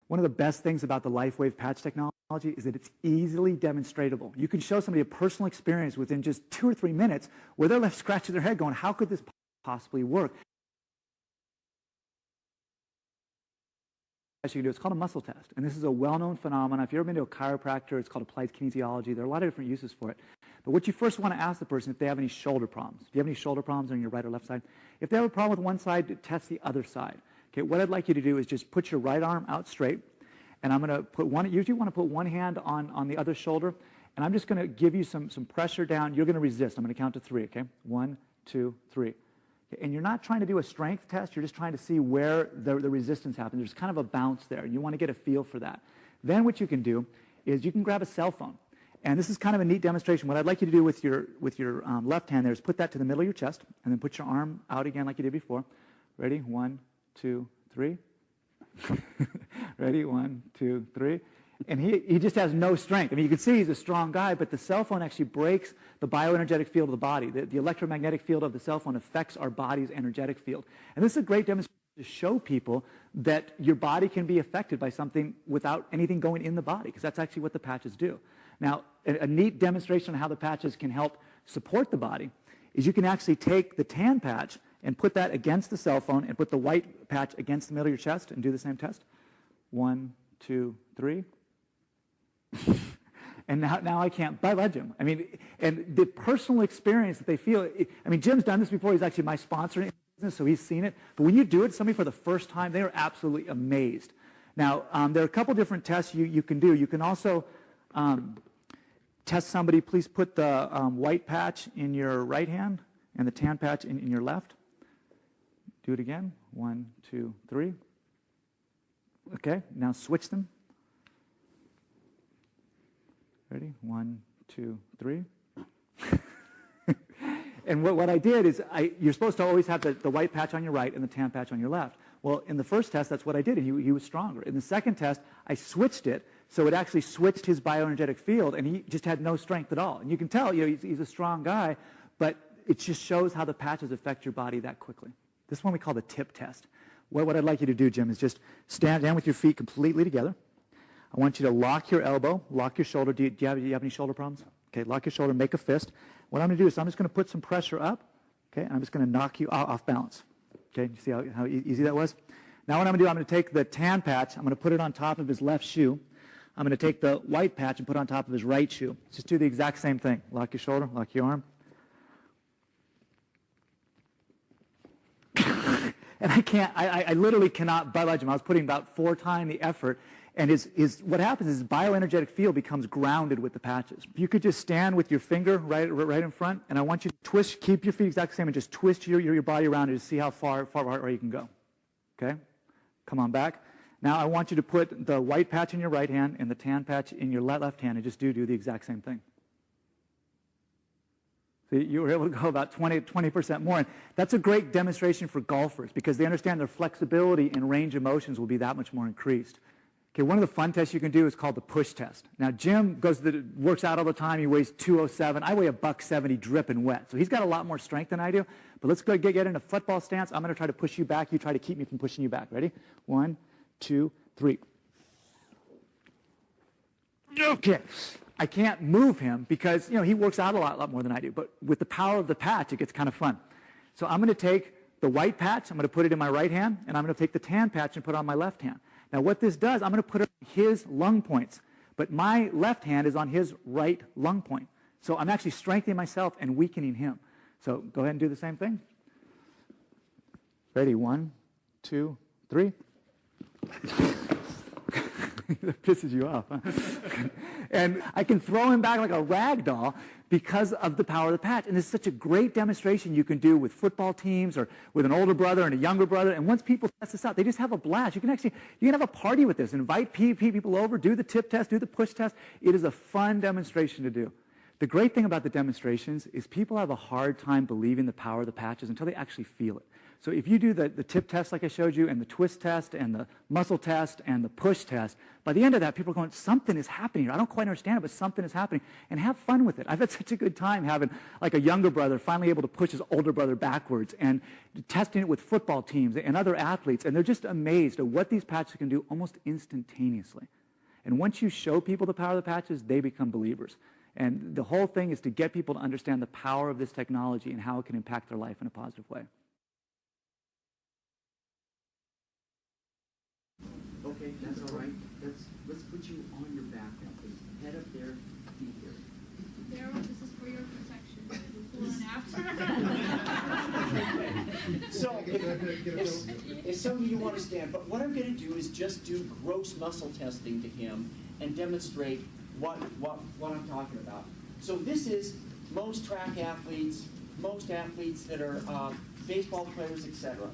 One of the best things about the LifeWave patch technology is that it's easily demonstratable. You can show somebody a personal experience within just 2 or 3 minutes where they're left scratching their head going, how could this possibly work? You can do. It's called a muscle test, and this is a well-known phenomenon. If you've ever been to a chiropractor, it's called applied kinesiology. There are a lot of different uses for it. But what you first want to ask the person if they have any shoulder problems. Do you have any shoulder problems on your right or left side? If they have a problem with one side, test the other side. Okay, what I'd like you to do is just put your right arm out straight, and I'm going to put one. Usually, you want to put one hand on the other shoulder, and I'm just going to give you some pressure down. You're going to resist. I'm going to count to 3. Okay, 1, 2, 3. And you're not trying to do a strength test. You're just trying to see where the resistance happens. There's kind of a bounce there. You want to get a feel for that. Then what you can do is you can grab a cell phone. And this is kind of a neat demonstration. What I'd like you to do with your left hand there is put that to the middle of your chest and then put your arm out again like you did before. Ready? 1, 2, 3. Ready? 1, 2, 3. And he just has no strength. I mean, you can see he's a strong guy, but the cell phone actually breaks the bioenergetic field of the body. The electromagnetic field of the cell phone affects our body's energetic field. And this is a great demonstration to show people that your body can be affected by something without anything going in the body, because that's actually what the patches do. Now, a neat demonstration of how the patches can help support the body is you can actually take the tan patch and put that against the cell phone and put the white patch against the middle of your chest and do the same test. 1, 2, 3. And now I can't budge him. I mean, and the personal experience that they feel, I mean, Jim's done this before. He's actually my sponsor in the business, so he's seen it. But when you do it to somebody for the first time, they are absolutely amazed. Now, there are a couple different tests you can do. You can also test somebody. Please put the white patch in your right hand and the tan patch in your left. Do it again. 1, 2, 3. Okay, now switch them. Ready? 1, 2, 3. And what I did is, you're supposed to always have the white patch on your right and the tan patch on your left. Well, in the first test, that's what I did, and he was stronger. In the second test, I switched it, so it actually switched his bioenergetic field, and he just had no strength at all. And you can tell, he's a strong guy, but it just shows how the patches affect your body that quickly. This one we call the tip test. What I'd like you to do, Jim, is just stand down with your feet completely together. I want you to lock your elbow, lock your shoulder. Do you have any shoulder problems? Okay, lock your shoulder, make a fist. What I'm going to do is I'm just going to put some pressure up, okay, and I'm just going to knock you off balance. Okay, you see how easy that was? Now what I'm going to do, I'm going to take the tan patch, I'm going to put it on top of his left shoe. I'm going to take the white patch and put it on top of his right shoe. Just do the exact same thing. Lock your shoulder, lock your arm. And I literally cannot budge him. I was putting about 4 times the effort. And what happens is his bioenergetic field becomes grounded with the patches. If you could just stand with your finger right in front, and I want you to twist, keep your feet exactly the same, and just twist your body around to see how far you can go. Okay? Come on back. Now I want you to put the white patch in your right hand and the tan patch in your left hand, and just do the exact same thing. So you were able to go about 20% more. And that's a great demonstration for golfers because they understand their flexibility and range of motions will be that much more increased. Okay, one of the fun tests you can do is called the push test. Now, Jim works out all the time. He weighs 207. I weigh a $170 dripping wet. So he's got a lot more strength than I do. But let's go get in a football stance. I'm going to try to push you back. You try to keep me from pushing you back. Ready? 1, 2, 3. Okay. I can't move him because, he works out a lot more than I do. But with the power of the patch, it gets kind of fun. So I'm going to take the white patch. I'm going to put it in my right hand. And I'm going to take the tan patch and put it on my left hand. Now, what this does, I'm going to put it on his lung points, but my left hand is on his right lung point. So I'm actually strengthening myself and weakening him. So go ahead and do the same thing. Ready? 1, 2, 3. That pisses you off, huh? And I can throw him back like a rag doll because of the power of the patch. And this is such a great demonstration you can do with football teams or with an older brother and a younger brother. And once people test this out, they just have a blast. You can have a party with this. Invite people over, do the tip test, do the push test. It is a fun demonstration to do. The great thing about the demonstrations is people have a hard time believing the power of the patches until they actually feel it. So if you do the tip test like I showed you, and the twist test, and the muscle test, and the push test, by the end of that, people are going, something is happening. I don't quite understand it, but something is happening. And have fun with it. I've had such a good time having like a younger brother finally able to push his older brother backwards, and testing it with football teams and other athletes. And they're just amazed at what these patches can do almost instantaneously. And once you show people the power of the patches, they become believers. And the whole thing is to get people to understand the power of this technology and how it can impact their life in a positive way. Okay, that's all right. Let's put you on your back now, please. Head up there, feet here. Daryl, this is for your protection. Before and after. So, if some of you want to stand, but what I'm going to do is just do gross muscle testing to him and demonstrate what I'm talking about. So this is most track athletes, most athletes that are baseball players, etc.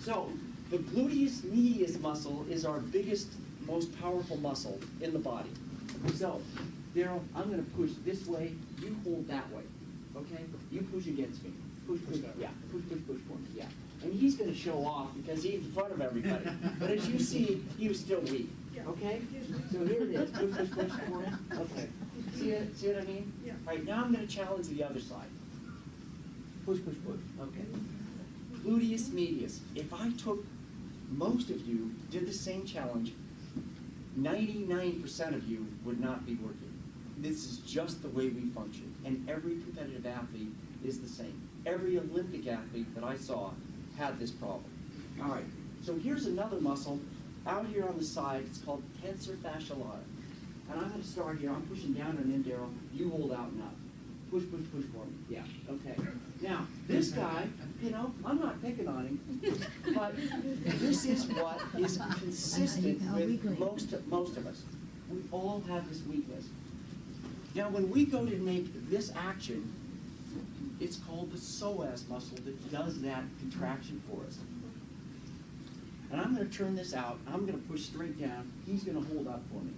So the gluteus medius muscle is our biggest, most powerful muscle in the body. So, Daryl, I'm going to push this way, you hold that way, okay? You push against me. Push, yeah, push for me, yeah. And he's going to show off because he's in front of everybody. But as you see, he was still weak, okay? So here it is, push for me, okay. See what I mean? Yeah. All right, now I'm going to challenge the other side. Push, okay. Gluteus medius. If I took most of you, did the same challenge, 99% of you would not be working. This is just the way we function. And every competitive athlete is the same. Every Olympic athlete that I saw had this problem. All right, so here's another muscle out here on the side. It's called tensor fasciae latae. And I'm going to start here. I'm pushing down and in, Daryl. You hold out and up. Push for me. Yeah, okay. Now, this guy, you know, I'm not picking on him, but this is what is consistent with most of us. We all have this weakness. Now, when we go to make this action, it's called the psoas muscle that does that contraction for us. And I'm going to turn this out. I'm going to push straight down. He's going to hold up for me.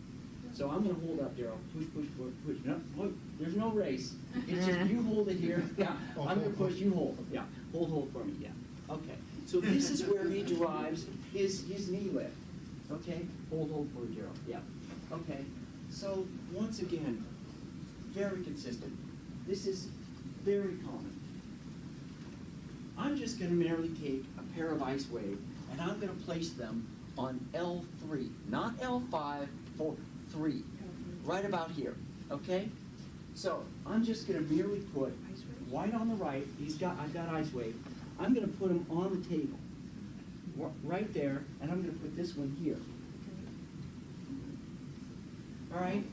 So I'm going to hold up, Daryl. Push. No, look, there's no race. It's just you hold it here. Yeah. I'm going to push, you hold. Yeah. Hold for me. Yeah. Okay. So this is where he derives his knee lift. Okay. Hold for Daryl. Yeah. Okay. So once again, very consistent. This is very common. I'm just going to merely take a pair of LifeWave and I'm going to place them on L3, not L5, 4, 3, right about here, okay? So I'm just going to merely put white on the right. I've got LifeWave. I'm going to put them on the table, right there, and I'm going to put this one here. All right?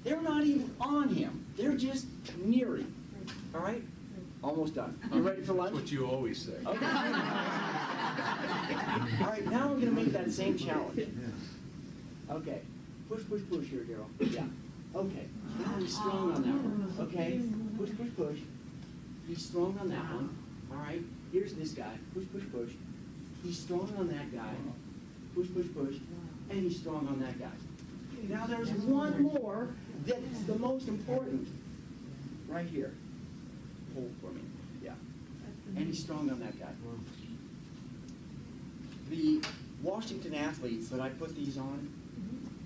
They're not even on him. They're just near him. All right? Almost done. You ready for lunch? That's what you always say. Okay. All right, now we're going to make that same challenge. Okay. Push here, Daryl. Yeah. Okay. Now he's strong on that one. Okay. Push. He's strong on that one. All right. Here's this guy. Push. He's strong on that guy. Push. And he's strong on that guy. Now there's one more that's the most important. Right here. Hold for me. Yeah. And he's strong on that guy. The Washington athletes that I put these on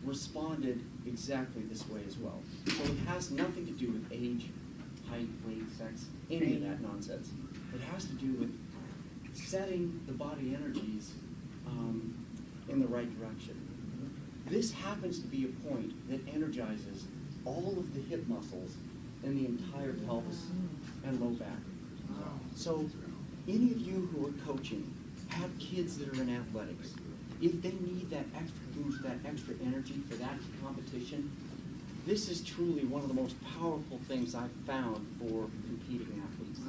responded exactly this way as well. So it has nothing to do with age, height, weight, sex, any of that nonsense. It has to do with setting the body energies in the right direction. This happens to be a point that energizes all of the hip muscles in the entire pelvis and low back. So any of you who are coaching, have kids that are in athletics, if they need that extra boost, that extra energy for that competition, this is truly one of the most powerful things I've found for competing athletes.